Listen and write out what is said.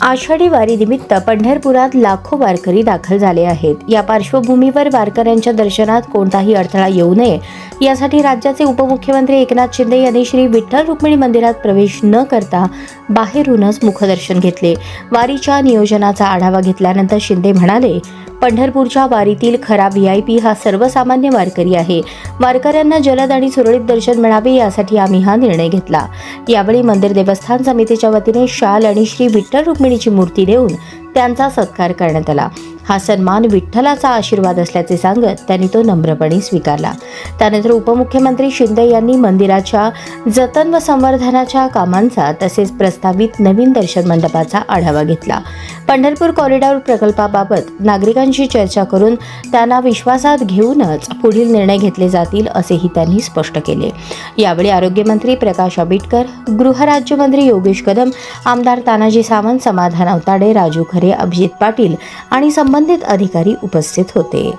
आषाढी वारीनिमित्त पंढरपुरात लाखो वारकरी दाखल झाले आहेत. या पार्श्वभूमीवर वारकऱ्यांच्या दर्शनात कोणताही अडथळा येऊ नये यासाठी राज्याचे उपमुख्यमंत्री एकनाथ शिंदे यांनी श्री विठ्ठल रुक्मिणी मंदिरात प्रवेश न करता बाहेरूनच मुखदर्शन घेतले. वारीच्या नियोजनाचा आढावा घेतल्यानंतर शिंदे म्हणाले, पंढरपूरच्या वारीतील खरा VIP हा सर्वसामान्य वारकरी आहे. वारकऱ्यांना जलद आणि सुरळीत दर्शन मिळावे यासाठी आम्ही हा निर्णय घेतला. यावेळी मंदिर देवस्थान समितीच्या वतीने शाल आणि श्री विठ्ठल रुक्मिणीची मूर्ती देऊन त्यांचा सत्कार करण्यात आला. हा सन्मान विठ्ठलाचा आशीर्वाद असल्याचे सांगत त्यांनी तो नम्रपणे स्वीकारला. त्यानंतर उपमुख्यमंत्री शिंदे यांनी मंदिराच्या जतन व संवर्धनाच्या कामांचा तसेच प्रस्तावित नवीन दर्शन मंडपाचा आढावा घेतला. पंढरपूर कॉरिडॉर प्रकल्पाबाबत नागरिकांशी चर्चा करून त्यांना विश्वासात घेऊनच पुढील निर्णय घेतले जातील असेही त्यांनी स्पष्ट केले. यावेळी आरोग्यमंत्री प्रकाश आंबेडकर, गृहराज्यमंत्री योगेश कदम, आमदार तानाजी सावंत, समाधान अवताडे, राजू खरे, अभिजित पाटील आणि संबंधित अधिकारी उपस्थित होते.